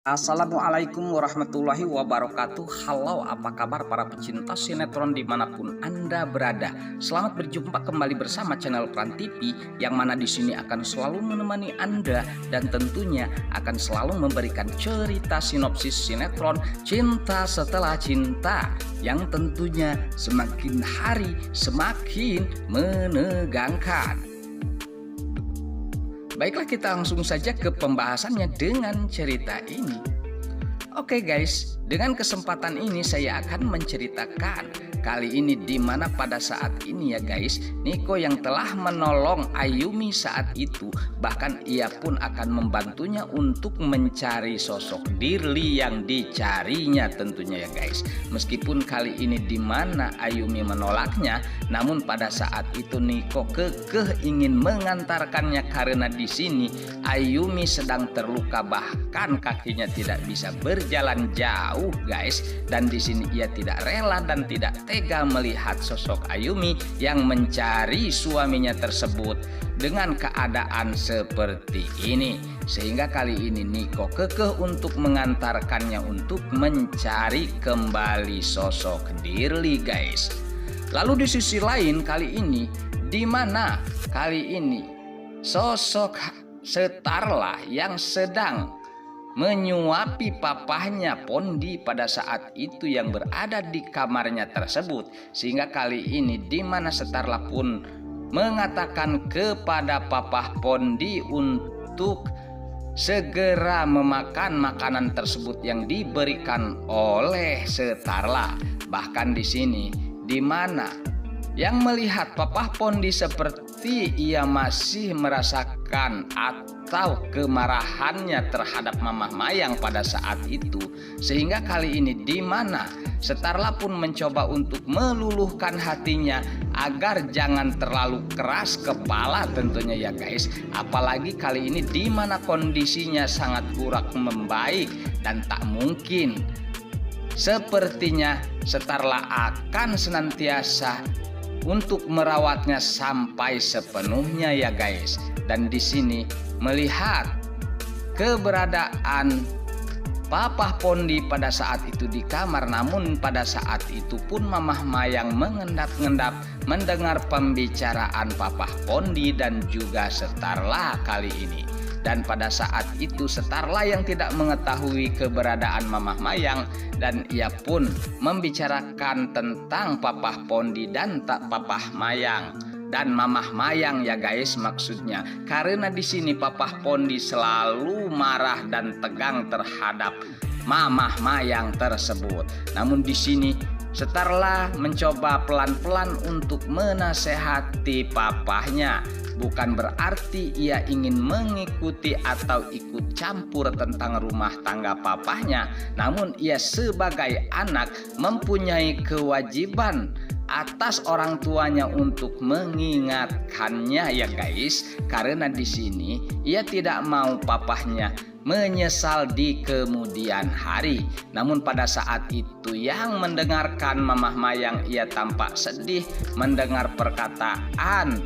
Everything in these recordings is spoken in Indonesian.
Assalamualaikum warahmatullahi wabarakatuh. Halo, apa kabar para pecinta sinetron dimanapun Anda berada? Selamat berjumpa kembali bersama channel Pran TV, yang mana di sini akan selalu menemani Anda dan tentunya akan selalu memberikan cerita sinopsis sinetron Cinta Setelah Cinta yang tentunya semakin hari semakin menegangkan. Baiklah, kita langsung saja ke pembahasannya dengan cerita ini. Oke guys, dengan kesempatan ini saya akan menceritakan kali ini di mana pada saat ini ya guys, Niko yang telah menolong Ayumi saat itu, bahkan ia pun akan membantunya untuk mencari sosok Dirli yang dicarinya tentunya ya guys. Meskipun kali ini di mana Ayumi menolaknya, namun pada saat itu Niko kekeh ingin mengantarkannya karena di sini Ayumi sedang terluka, bahkan kakinya tidak bisa berjalan jauh guys, dan di sini ia tidak rela dan tidak tega melihat sosok Ayumi yang mencari suaminya tersebut dengan keadaan seperti ini, sehingga kali ini Niko kekeh untuk mengantarkannya untuk mencari kembali sosok Dirli guys. Lalu di sisi lain kali ini, di mana kali ini sosok Setarla yang sedang menyuapi papahnya Pondi pada saat itu yang berada di kamarnya tersebut, sehingga kali ini di mana Setarla pun mengatakan kepada papah Pondi untuk segera memakan makanan tersebut yang diberikan oleh Setarla. Bahkan di sini di mana yang melihat papah Pondi seperti ia masih merasakan atau kemarahannya terhadap Mamah Mayang pada saat itu, sehingga kali ini di mana Setarla pun mencoba untuk meluluhkan hatinya agar jangan terlalu keras kepala tentunya ya guys. Apalagi kali ini di mana kondisinya sangat kurang membaik dan tak mungkin sepertinya Setarla akan senantiasa untuk merawatnya sampai sepenuhnya ya guys. Dan di sini melihat keberadaan papah Pondi pada saat itu di kamar, namun pada saat itu pun Mamah Mayang mengendap-endap mendengar pembicaraan papah Pondi dan juga Setarla kali ini. Dan pada saat itu Setarla yang tidak mengetahui keberadaan Mamah Mayang, dan ia pun membicarakan tentang papah Pondi dan tak papah Mayang dan Mamah Mayang ya guys maksudnya, karena di sini papah Pondi selalu marah dan tegang terhadap Mamah Mayang tersebut. Namun di sini Setarla mencoba pelan-pelan untuk menasehati papahnya. Bukan berarti ia ingin mengikuti atau ikut campur tentang rumah tangga papahnya, namun ia sebagai anak mempunyai kewajiban atas orang tuanya untuk mengingatkannya ya guys, karena di sini ia tidak mau papahnya menyesal di kemudian hari. Namun pada saat itu yang mendengarkan Mamah Mayang, ia tampak sedih mendengar perkataan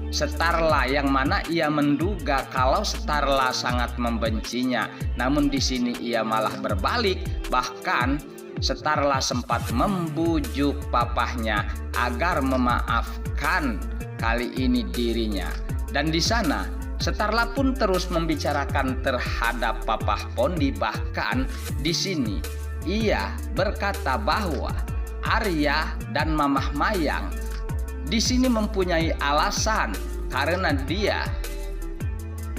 Setarla yang mana ia menduga kalau Setarla sangat membencinya. Namun di sini ia malah berbalik, bahkan Setarla sempat membujuk papahnya agar memaafkan kali ini dirinya. Dan di sana Setarla pun terus membicarakan terhadap papah Pondi, bahkan di sini ia berkata bahwa Arya dan Mamah Mayang di sini mempunyai alasan karena dia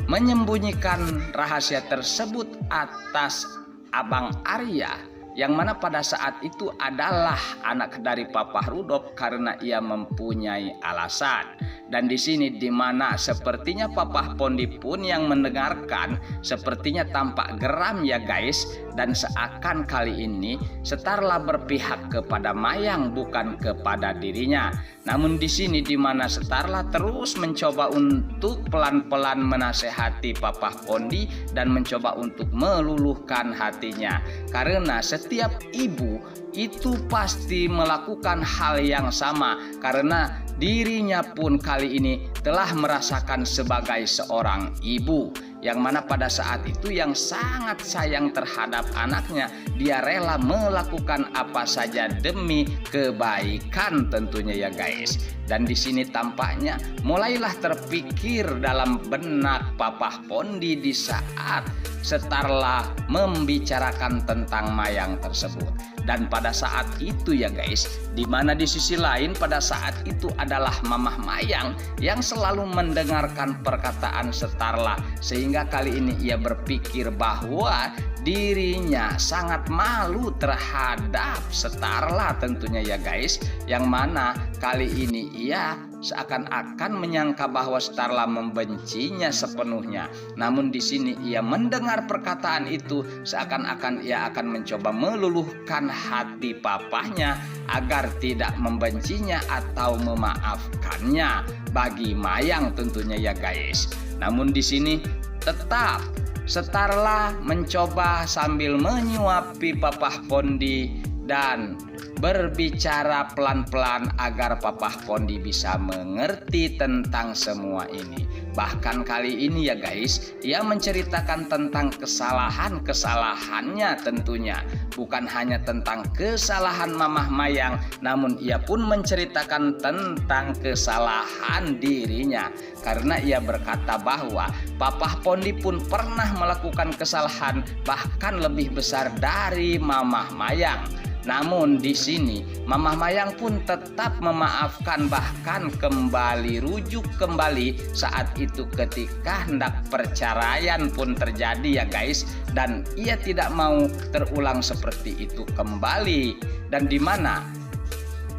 menyembunyikan rahasia tersebut atas Abang Arya, yang mana pada saat itu adalah anak dari Papah Rudolf, karena ia mempunyai alasan. Dan di sini di mana sepertinya papah Pondi pun yang mendengarkan sepertinya tampak geram ya guys, dan seakan kali ini Setarla berpihak kepada Mayang bukan kepada dirinya. Namun di sini di mana Setarla terus mencoba untuk pelan-pelan menasehati papah Pondi dan mencoba untuk meluluhkan hatinya, karena setiap ibu itu pasti melakukan hal yang sama, karena dirinya pun kali ini telah merasakan sebagai seorang ibu. yang mana pada saat itu yang sangat sayang terhadap anaknya, dia rela melakukan apa saja demi kebaikan tentunya ya guys. Dan di sini tampaknya mulailah terpikir dalam benak Papa Pondi di saat Starla membicarakan tentang Mayang tersebut. Dan pada saat itu ya guys, dimana di sisi lain pada saat itu adalah Mamah Mayang yang selalu mendengarkan perkataan Starla, sehingga kali ini ia berpikir bahwa dirinya sangat malu terhadap Starla tentunya ya guys, yang mana kali ini ia seakan-akan menyangka bahwa Starla membencinya sepenuhnya. Namun di sini ia mendengar perkataan itu, seakan-akan ia akan mencoba meluluhkan hati papahnya agar tidak membencinya atau memaafkannya bagi Mayang tentunya ya guys. Namun di sini tetap Starla mencoba sambil menyuapi Papa Pondi dan berbicara pelan-pelan agar Papa Pondi bisa mengerti tentang semua ini. Bahkan kali ini ya guys, ia menceritakan tentang kesalahan-kesalahannya tentunya. Bukan hanya tentang kesalahan Mamah Mayang, namun ia pun menceritakan tentang kesalahan dirinya. Karena ia berkata bahwa Papa Pondi pun pernah melakukan kesalahan bahkan lebih besar dari Mamah Mayang. Namun di sini Mamah Mayang pun tetap memaafkan, bahkan kembali rujuk kembali saat itu ketika hendak perceraian pun terjadi ya guys, dan ia tidak mau terulang seperti itu kembali. Dan di mana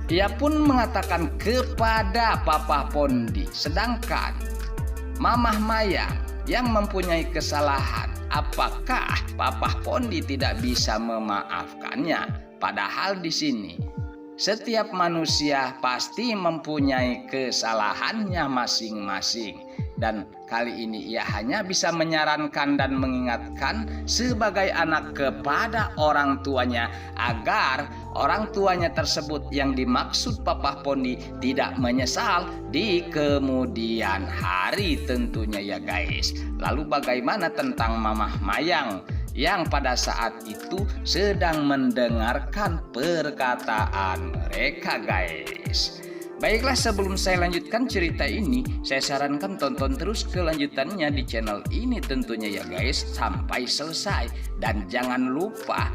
ia pun mengatakan kepada Papa Pondi, sedangkan Mamah Mayang yang mempunyai kesalahan, apakah Papa Pondi tidak bisa memaafkannya? Padahal di sini setiap manusia pasti mempunyai kesalahannya masing-masing. Dan kali ini ia hanya bisa menyarankan dan mengingatkan sebagai anak kepada orang tuanya agar orang tuanya tersebut yang dimaksud Papa Pondi tidak menyesal di kemudian hari tentunya ya guys. Lalu bagaimana tentang Mamah Mayang yang pada saat itu sedang mendengarkan perkataan mereka guys? Baiklah, sebelum saya lanjutkan cerita ini, saya sarankan tonton terus kelanjutannya di channel ini tentunya ya guys sampai selesai. Dan jangan lupa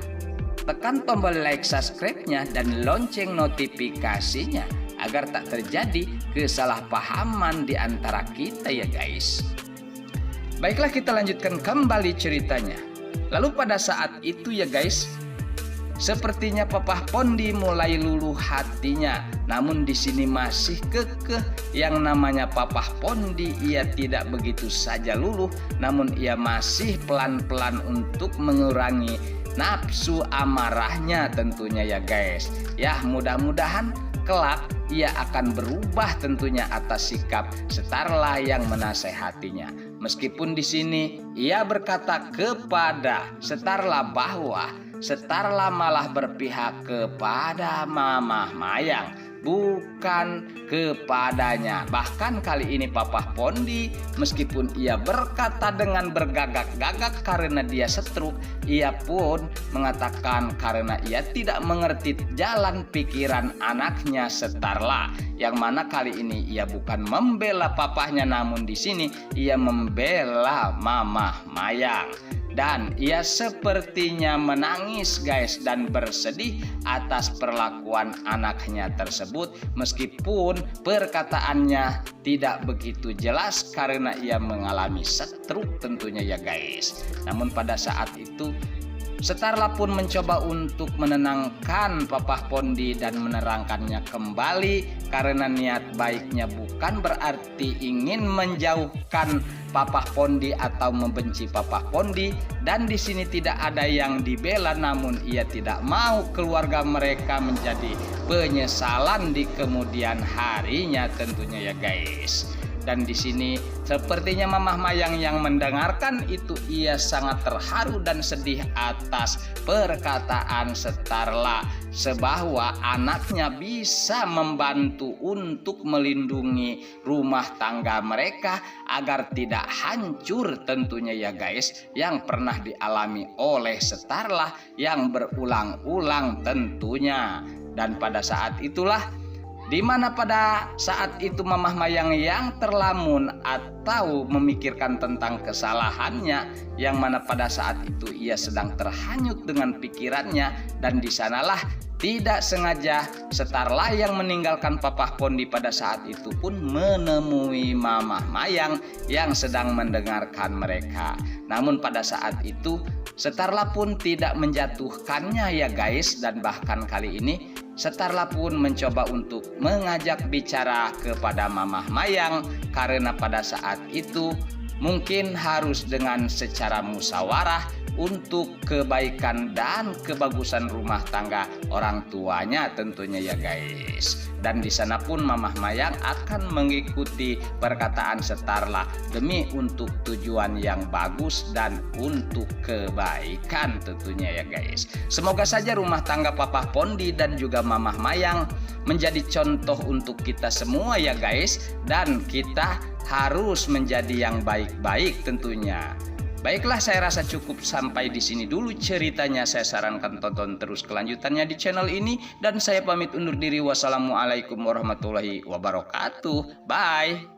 tekan tombol like, subscribe-nya dan lonceng notifikasinya agar tak terjadi kesalahpahaman di antara kita ya guys. Baiklah, kita lanjutkan kembali ceritanya. Lalu pada saat itu ya guys, sepertinya Papa Pondi mulai luluh hatinya. Namun di sini masih kekeh yang namanya Papa Pondi, ia tidak begitu saja luluh, namun ia masih pelan-pelan untuk mengurangi nafsu amarahnya tentunya ya guys. Ya, mudah-mudahan kelak ia akan berubah tentunya atas sikap Starla yang menasehatinya. Meskipun di sini ia berkata kepada Starla bahwa Starla malah berpihak kepada Mamah Mayang, bukan kepadanya. Bahkan kali ini Papa Pondi meskipun ia berkata dengan bergagak-gagak karena dia setruk, ia pun mengatakan karena ia tidak mengerti jalan pikiran anaknya Starla, yang mana kali ini ia bukan membela papahnya, namun di sini ia membela Mamah Mayang. Dan ia sepertinya menangis guys dan bersedih atas perlakuan anaknya tersebut, meskipun perkataannya tidak begitu jelas karena ia mengalami stroke tentunya ya guys. Namun pada saat itu Starla pun mencoba untuk menenangkan Papa Pondi dan menerangkannya kembali, karena niat baiknya bukan berarti ingin menjauhkan Papa Pondi atau membenci Papa Pondi. Dan di sini tidak ada yang dibela, namun ia tidak mau keluarga mereka menjadi penyesalan di kemudian harinya tentunya ya guys. Dan di sini sepertinya Mamah Mayang yang mendengarkan itu ia sangat terharu dan sedih atas perkataan Starla, sebahwa anaknya bisa membantu untuk melindungi rumah tangga mereka agar tidak hancur tentunya ya guys, yang pernah dialami oleh Starla yang berulang-ulang tentunya. Dan pada saat itulah dimana pada saat itu Mamah Mayang yang terlamun atau memikirkan tentang kesalahannya, yang mana pada saat itu ia sedang terhanyut dengan pikirannya, dan di sanalah tidak sengaja Starla yang meninggalkan Papa Pondi pada saat itu pun menemui Mamah Mayang yang sedang mendengarkan mereka. Namun pada saat itu Starla pun tidak menjatuhkannya ya guys, dan bahkan kali ini Starla pun mencoba untuk mengajak bicara kepada Mamah Mayang, karena pada saat itu mungkin harus dengan secara musyawarah untuk kebaikan dan kebagusan rumah tangga orang tuanya tentunya ya guys. Dan di sana pun Mamah Mayang akan mengikuti perkataan Starla demi untuk tujuan yang bagus dan untuk kebaikan tentunya ya guys. Semoga saja rumah tangga Papa Pondi dan juga Mamah Mayang menjadi contoh untuk kita semua ya guys, dan kita harus menjadi yang baik-baik tentunya. Baiklah, saya rasa cukup sampai di sini dulu ceritanya. Saya sarankan tonton terus kelanjutannya di channel ini, dan saya pamit undur diri. Wassalamualaikum warahmatullahi wabarakatuh. Bye.